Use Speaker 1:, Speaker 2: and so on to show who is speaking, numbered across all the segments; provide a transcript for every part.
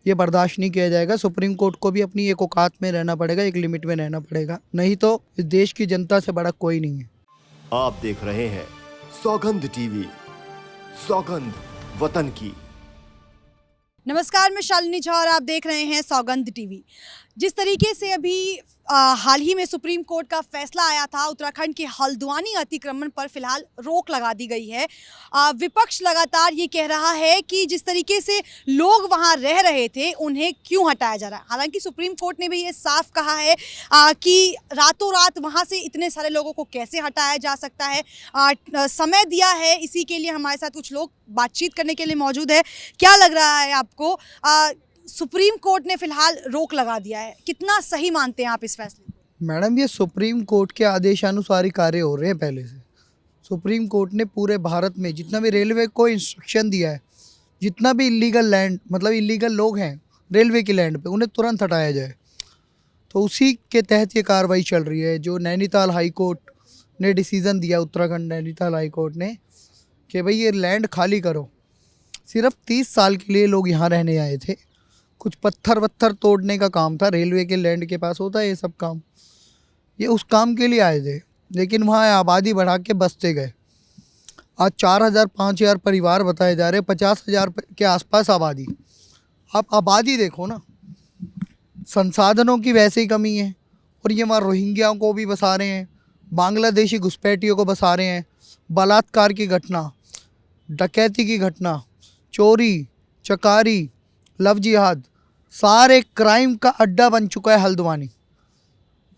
Speaker 1: ये बर्दाश्त नहीं किया जाएगा। सुप्रीम कोर्ट को भी अपनी एक औकात में रहना पड़ेगा, एक लिमिट में रहना पड़ेगा, नहीं तो इस देश की जनता से बड़ा कोई नहीं है।
Speaker 2: आप देख रहे हैं सौगंध टीवी, सौगंध वतन की।
Speaker 3: नमस्कार, मैं शालिनी झा और आप देख रहे हैं सौगंध टीवी। जिस तरीके से अभी हाल ही में सुप्रीम कोर्ट का फैसला आया था, उत्तराखंड के हल्द्वानी अतिक्रमण पर फिलहाल रोक लगा दी गई है। विपक्ष लगातार ये कह रहा है कि जिस तरीके से लोग वहां रह रहे थे उन्हें क्यों हटाया जा रहा है। हालांकि सुप्रीम कोर्ट ने भी ये साफ कहा है कि रातों रात वहां से इतने सारे लोगों को कैसे हटाया जा सकता है। समय दिया है। इसी के लिए हमारे साथ कुछ लोग बातचीत करने के लिए मौजूद है। क्या लग रहा है आपको, सुप्रीम कोर्ट ने फिलहाल रोक लगा दिया है, कितना सही मानते हैं आप इस फैसले को?
Speaker 1: मैडम, ये सुप्रीम कोर्ट के आदेशानुसार ही कार्य हो रहे हैं। पहले से सुप्रीम कोर्ट ने पूरे भारत में जितना भी रेलवे को इंस्ट्रक्शन दिया है, जितना भी इलीगल लैंड मतलब इलीगल लोग हैं रेलवे की लैंड पे, उन्हें तुरंत हटाया जाए। तो उसी के तहत ये कार्रवाई चल रही है। जो नैनीताल हाई कोर्ट ने डिसीज़न दिया, उत्तराखंड नैनीताल हाई कोर्ट ने, कि भाई ये लैंड खाली करो। सिर्फ 30 साल के लिए लोग यहाँ रहने आए थे। कुछ पत्थर वत्थर तोड़ने का काम था, रेलवे के लैंड के पास होता है ये सब काम, ये उस काम के लिए आए थे। लेकिन वहाँ आबादी बढ़ा के बसते गए। आज 4,000 5,000 परिवार बताए जा रहे, 50,000 के आसपास आबादी। आप आबादी देखो ना, संसाधनों की वैसे ही कमी है। और ये वहाँ रोहिंग्या को भी बसा रहे हैं, बांग्लादेशी घुसपैठियों को बसा रहे हैं। बलात्कार की घटना, डकैती की घटना, चोरी चकारी, लव जिहाद, सारे क्राइम का अड्डा बन चुका है हल्द्वानी।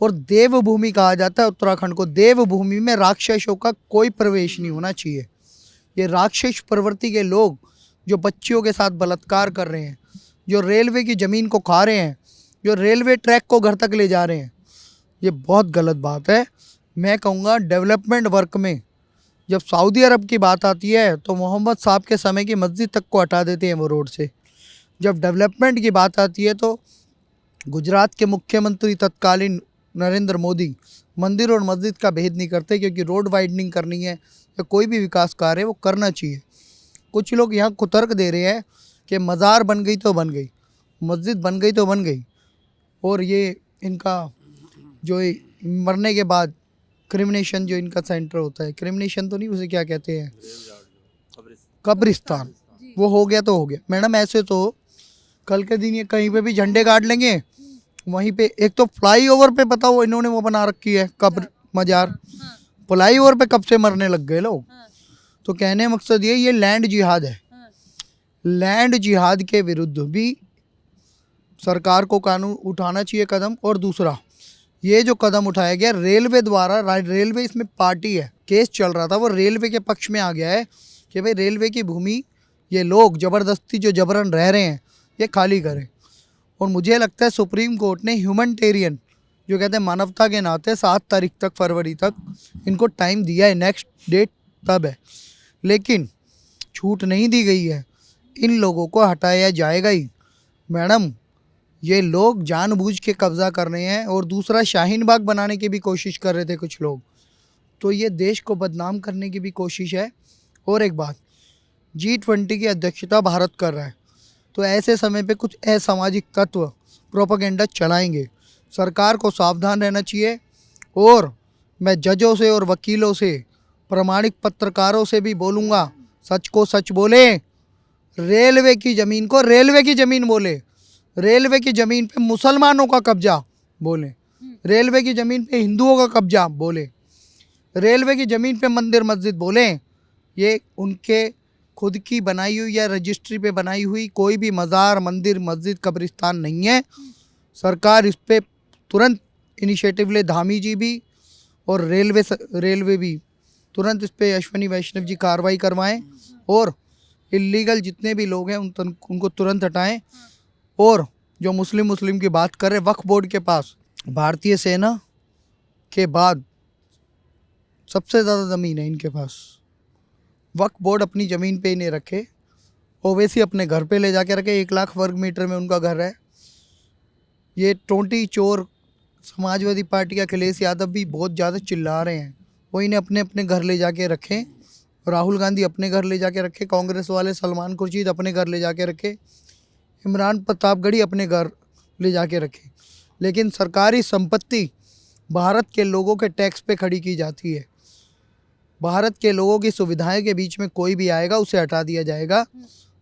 Speaker 1: और देवभूमि कहा जाता है उत्तराखंड को। देवभूमि में राक्षसों का कोई प्रवेश नहीं होना चाहिए। ये राक्षस प्रवृत्ति के लोग जो बच्चियों के साथ बलात्कार कर रहे हैं, जो रेलवे की ज़मीन को खा रहे हैं, जो रेलवे ट्रैक को घर तक ले जा रहे हैं, ये बहुत गलत बात है। मैं कहूँगा डेवलपमेंट वर्क में जब सऊदी अरब की बात आती है तो मोहम्मद साहब के समय की मस्जिद तक को हटा देते हैं वो रोड से। जब डेवलपमेंट की बात आती है तो गुजरात के मुख्यमंत्री तत्कालीन नरेंद्र मोदी मंदिर और मस्जिद का भेद नहीं करते, क्योंकि रोड वाइडनिंग करनी है या कोई भी विकास कार्य वो करना चाहिए। कुछ लोग यहाँ कुतर्क दे रहे हैं कि मज़ार बन गई तो बन गई, मस्जिद बन गई तो बन गई, और ये इनका जो मरने के बाद क्रिमिनेशन जो इनका सेंटर होता है, क्रिमिनेशन तो नहीं, उसे क्या कहते हैं, कब्रिस्तान, वो हो गया तो हो गया। मैडम, ऐसे तो कल के दिन ये कहीं पे भी झंडे गाड़ लेंगे। वहीं पे एक तो फ्लाईओवर पे पता हो इन्होंने वो बना रखी है कब्र मजार। फ्लाईओवर पे कब से मरने लग गए लोग। तो कहने का मकसद ये लैंड जिहाद है। लैंड जिहाद के विरुद्ध भी सरकार को कानून उठाना चाहिए कदम। और दूसरा, ये जो कदम उठाया गया रेलवे द्वारा, रेलवे इसमें पार्टी है, केस चल रहा था, वो रेलवे के पक्ष में आ गया है कि भाई रेलवे की भूमि ये लोग ज़बरदस्ती जो जबरन रह रहे हैं ये खाली करें। और मुझे लगता है सुप्रीम कोर्ट ने ह्यूमैनिटेरियन जो कहते हैं मानवता के नाते 7 तारीख तक, फरवरी तक इनको टाइम दिया है, नेक्स्ट डेट तब है, लेकिन छूट नहीं दी गई है। इन लोगों को हटाया जाएगा ही। मैडम, ये लोग जानबूझ के कब्ज़ा कर रहे हैं। और दूसरा, शाहीन बाग बनाने की भी कोशिश कर रहे थे कुछ लोग, तो ये देश को बदनाम करने की भी कोशिश है। और एक बात, G20 की अध्यक्षता भारत कर रहा है, तो ऐसे समय पे कुछ असामाजिक तत्व प्रोपेगेंडा चलाएंगे। सरकार को सावधान रहना चाहिए। और मैं जजों से और वकीलों से, प्रामाणिक पत्रकारों से भी बोलूँगा, सच को सच बोले, रेलवे की ज़मीन को रेलवे की ज़मीन बोले, रेलवे की ज़मीन पे मुसलमानों का कब्जा बोले, रेलवे की ज़मीन पे हिंदुओं का कब्जा बोले, रेलवे की ज़मीन पे मंदिर मस्जिद बोले। ये उनके खुद की बनाई हुई या रजिस्ट्री पे बनाई हुई कोई भी मज़ार, मंदिर, मस्जिद, कब्रिस्तान नहीं है। सरकार इस पे तुरंत इनिशिएटिव ले, धामी जी भी और रेलवे भी तुरंत इस पे अश्विनी वैष्णव जी कार्रवाई करवाएं और इलीगल जितने भी लोग हैं उनको तुरंत हटाएं। और जो मुस्लिम की बात करें, वक्फ बोर्ड के पास भारतीय सेना के बाद सबसे ज़्यादा ज़मीन है इनके पास। वक्फ बोर्ड अपनी ज़मीन पे ही नहीं रखे, ओवैसी अपने घर पे ले जाके रखे। 1 लाख वर्ग मीटर में उनका घर है। ये टोंटी चोर समाजवादी पार्टी का अखिलेश यादव भी बहुत ज़्यादा चिल्ला रहे हैं, वो इन्हें अपने अपने घर ले जाके रखें। राहुल गांधी अपने घर ले जाके रखे, कांग्रेस वाले सलमान खुर्शीद अपने घर ले जाके रखे। इमरान प्रतापगढ़ी अपने घर ले जाके रखे, लेकिन सरकारी संपत्ति भारत के लोगों के टैक्स पे खड़ी की जाती है। भारत के लोगों की सुविधाएं के बीच में कोई भी आएगा उसे हटा दिया जाएगा।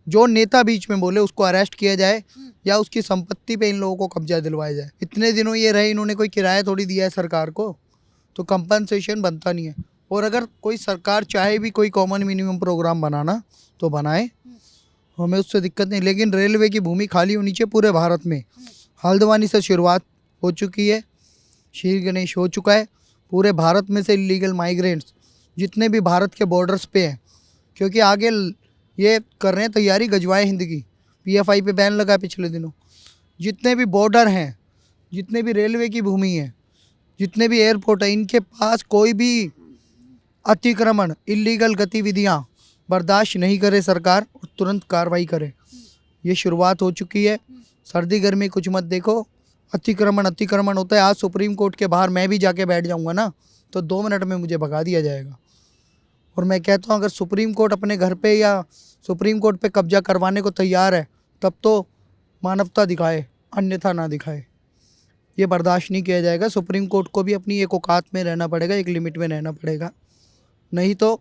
Speaker 1: जो नेता बीच में बोले उसको अरेस्ट किया जाए या उसकी संपत्ति पे इन लोगों को कब्जा दिलवाया जाए। इतने दिनों ये रहे, इन्होंने कोई किराया थोड़ी दिया है सरकार को, तो कंपनसेशन बनता नहीं है। और अगर कोई सरकार चाहे भी कोई कॉमन मिनिमम प्रोग्राम बनाना तो बनाए, हमें उससे दिक्कत नहीं, लेकिन रेलवे की भूमि खाली होनी चाहिए पूरे भारत में। हल्द्वानी से शुरुआत हो चुकी है, श्री गणेश हो चुका है। पूरे भारत में से इलीगल माइग्रेंट्स जितने भी भारत के बॉर्डर्स पे हैं, क्योंकि आगे ये कर रहे हैं तैयारी गजवाए हिंद की, PFI पे बैन लगा पिछले दिनों। जितने भी बॉर्डर हैं, जितने भी रेलवे की भूमि है, जितने भी एयरपोर्ट है, इनके पास कोई भी अतिक्रमण, इलीगल गतिविधियां बर्दाश्त नहीं करे सरकार, और तुरंत कार्रवाई करे। ये शुरुआत हो चुकी है। सर्दी गर्मी कुछ मत देखो, अतिक्रमण होता है। आज सुप्रीम कोर्ट के बाहर मैं भी जाके बैठ जाऊंगा ना, तो 2 मिनट में मुझे भगा दिया जाएगा। और मैं कहता हूँ अगर सुप्रीम कोर्ट अपने घर पे या सुप्रीम कोर्ट पे कब्जा करवाने को तैयार है, तब तो मानवता दिखाए, अन्यथा ना दिखाए। ये बर्दाश्त नहीं किया जाएगा। सुप्रीम कोर्ट को भी अपनी एक औकात में रहना पड़ेगा, एक लिमिट में रहना पड़ेगा, नहीं तो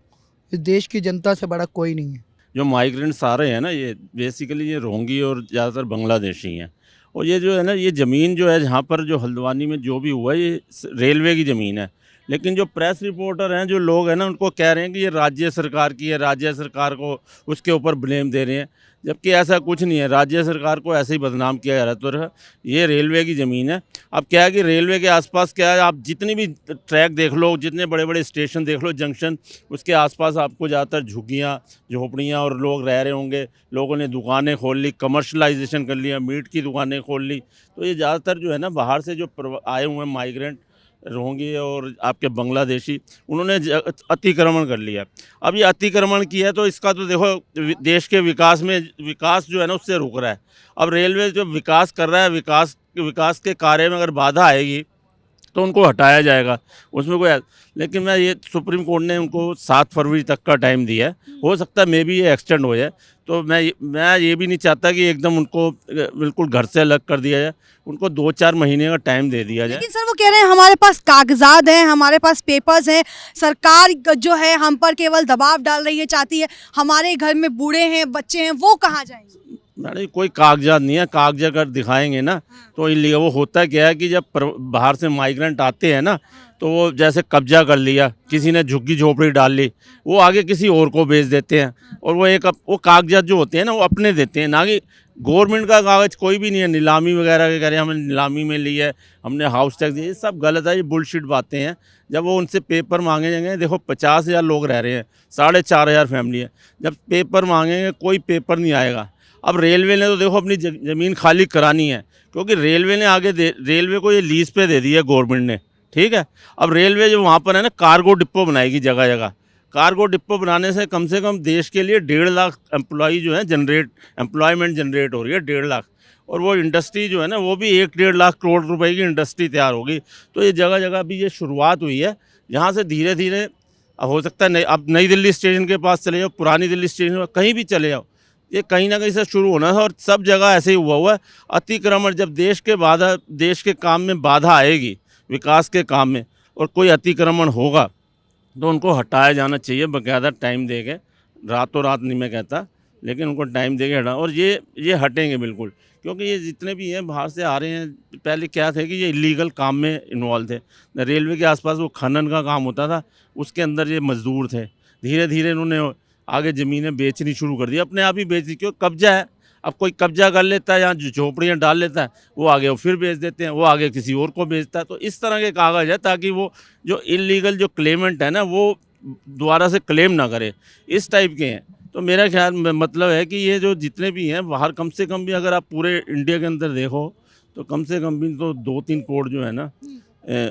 Speaker 1: इस देश की जनता से बड़ा कोई नहीं है।
Speaker 4: जो माइग्रेंट्स आ रहे हैं ना, ये बेसिकली ये रोंगी और ज़्यादातर बांग्लादेशी हैं। और ये जो है ना, ये ज़मीन जो है जहाँ पर जो हल्द्वानी में जो भी हुआ है, ये रेलवे की ज़मीन है। लेकिन जो प्रेस रिपोर्टर हैं, जो लोग हैं ना, उनको कह रहे हैं कि ये राज्य सरकार की है, राज्य सरकार को उसके ऊपर ब्लेम दे रहे हैं, जबकि ऐसा कुछ नहीं है। राज्य सरकार को ऐसे ही बदनाम किया जा रहा है। तो ये रेलवे की ज़मीन है। अब क्या है कि रेलवे के आसपास क्या है, आप जितनी भी ट्रैक देख लो, जितने बड़े बड़े स्टेशन देख लो, जंक्शन, उसके आसपास आपको ज़्यादातर झुग्गियाँ, झोपड़ियाँ और लोग रह रहे होंगे। लोगों ने दुकानें खोल ली, कमर्शलाइजेशन कर लिया, मीट की दुकानें खोल ली। तो ये ज़्यादातर जो है ना, बाहर से जो आए हुए हैं माइग्रेंट, रोंगी और आपके बांग्लादेशी, उन्होंने अतिक्रमण कर लिया। अब ये अतिक्रमण किया है तो इसका तो देखो देश के विकास जो है ना, उससे रुक रहा है। अब रेलवे जो विकास कर रहा है, विकास के कार्य में अगर बाधा आएगी तो उनको हटाया जाएगा, उसमें कोई। लेकिन ये सुप्रीम कोर्ट ने उनको 7 फरवरी तक का टाइम दिया है। हो सकता है मे भी ये एक्सटेंड हो जाए। तो मैं ये भी नहीं चाहता कि एकदम उनको बिल्कुल घर से अलग कर दिया जाए। उनको 2-4 महीने का टाइम दे दिया जाए।
Speaker 3: लेकिन सर वो कह रहे हैं हमारे पास कागजात हैं, हमारे पास पेपर्स हैं, सरकार जो है हम पर केवल दबाव डाल रही है, चाहती है हमारे घर में बूढ़े हैं, बच्चे हैं, वो कहाँ जाएंगे?
Speaker 4: मैडम कोई कागजात नहीं है। कागज अगर दिखाएंगे ना तो इलीगल। वो होता क्या है कि जब बाहर से माइग्रेंट आते हैं ना, तो वो जैसे कब्जा कर लिया, किसी ने झुग्गी झोपड़ी डाल ली, वो आगे किसी और को बेच देते हैं। और वो कागजात जो होते हैं ना, वो अपने देते हैं, ना कि गवर्नमेंट का कागज़ कोई भी नहीं है। नीलामी वगैरह के करें, हमने नीलामी में ली है, हमने हाउस टैक्स दिया, ये सब गलत है। ये बुलशिट बातें हैं। जब वो उनसे पेपर मांगे जाएंगे, देखो 50,000 लोग रह रहे हैं, 4,500 फैमिली है। जब पेपर मांगेंगे, कोई पेपर नहीं आएगा। अब रेलवे ने तो देखो अपनी ज़मीन खाली करानी है, क्योंकि रेलवे ने रेलवे को ये लीज पे दे दी है गवर्नमेंट ने, ठीक है। अब रेलवे जो वहाँ पर है ना, कार्गो डिपो बनाएगी जगह जगह। कार्गो डिपो बनाने से कम देश के लिए 1.5 लाख एम्प्लॉई जो है एम्प्लॉयमेंट जनरेट हो रही है, 1.5 लाख। और वो इंडस्ट्री जो है ना, वो भी 1-1.5 लाख करोड़ रुपए की इंडस्ट्री तैयार होगी। तो ये जगह जगह भी ये शुरुआत हुई है, यहाँ से धीरे धीरे हो सकता है। अब नई दिल्ली स्टेशन के पास चले जाओ, पुरानी दिल्ली स्टेशन, कहीं भी चले जाओ, ये कहीं ना कहीं से शुरू होना है। और सब जगह ऐसे ही हुआ है अतिक्रमण। जब देश के काम में बाधा आएगी, विकास के काम में, और कोई अतिक्रमण होगा तो उनको हटाया जाना चाहिए, बाकायदा टाइम देके। रातों रात नहीं मैं कहता, लेकिन उनको टाइम देके हटा। और ये हटेंगे बिल्कुल, क्योंकि ये जितने भी हैं बाहर से आ रहे हैं। पहले क्या थे कि ये इलीगल काम में इन्वॉल्व थे। रेलवे के आसपास वो खनन का काम होता था, उसके अंदर ये मजदूर थे। धीरे धीरे इन्होंने आगे ज़मीनें बेचनी शुरू कर दी, अपने आप ही बेच दी, क्यों कब्जा है। अब कोई कब्जा कर लेता है, यहाँ झोपड़ियाँ डाल लेता है, वो आगे वो फिर बेच देते हैं, वो आगे किसी और को बेचता है। तो इस तरह के कागज़ है, ताकि वो जो इलीगल जो क्लेमेंट है ना, वो दोबारा से क्लेम ना करे, इस टाइप के हैं। तो मेरा ख्याल मतलब है कि ये जो जितने भी हैं बाहर, कम से कम भी अगर आप पूरे इंडिया के अंदर देखो, तो कम से कम भी तो 2-3 करोड़ जो है ना,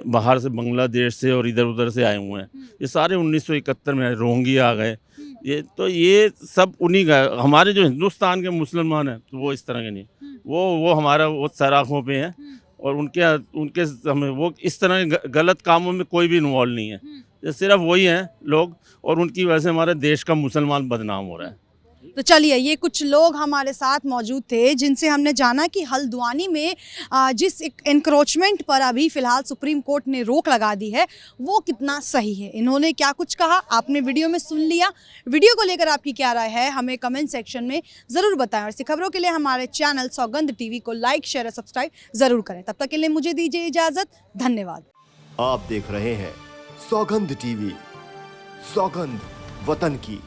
Speaker 4: बाहर से, बांग्लादेश से और इधर उधर से आए हुए हैं। ये सारे 1971 में रोंगी आ गए। ये सब उन्हीं का। हमारे जो हिंदुस्तान के मुसलमान हैं, तो वो इस तरह के नहीं, वो हमारा वो सराखों पे हैं। और उनके हमें वो इस तरह के गलत कामों में कोई भी इन्वॉल्व नहीं है। ये सिर्फ वही हैं लोग, और उनकी वजह से हमारे देश का मुसलमान बदनाम हो रहा है।
Speaker 3: तो चलिए, ये कुछ लोग हमारे साथ मौजूद थे जिनसे हमने जाना कि हल्द्वानी में जिस एनक्रोचमेंट पर अभी फिलहाल सुप्रीम कोर्ट ने रोक लगा दी है वो कितना सही है। इन्होंने क्या कुछ कहा आपने वीडियो में सुन लिया। वीडियो को लेकर आपकी क्या राय है हमें कमेंट सेक्शन में ज़रूर बताएं और ऐसी खबरों के लिए हमारे चैनल सौगंध टीवी को लाइक शेयर और सब्सक्राइब ज़रूर करें। तब तक के लिए मुझे दीजिए इजाज़त। धन्यवाद।
Speaker 2: आप देख रहे हैं सौगंध टीवी, सौगंध वतन की।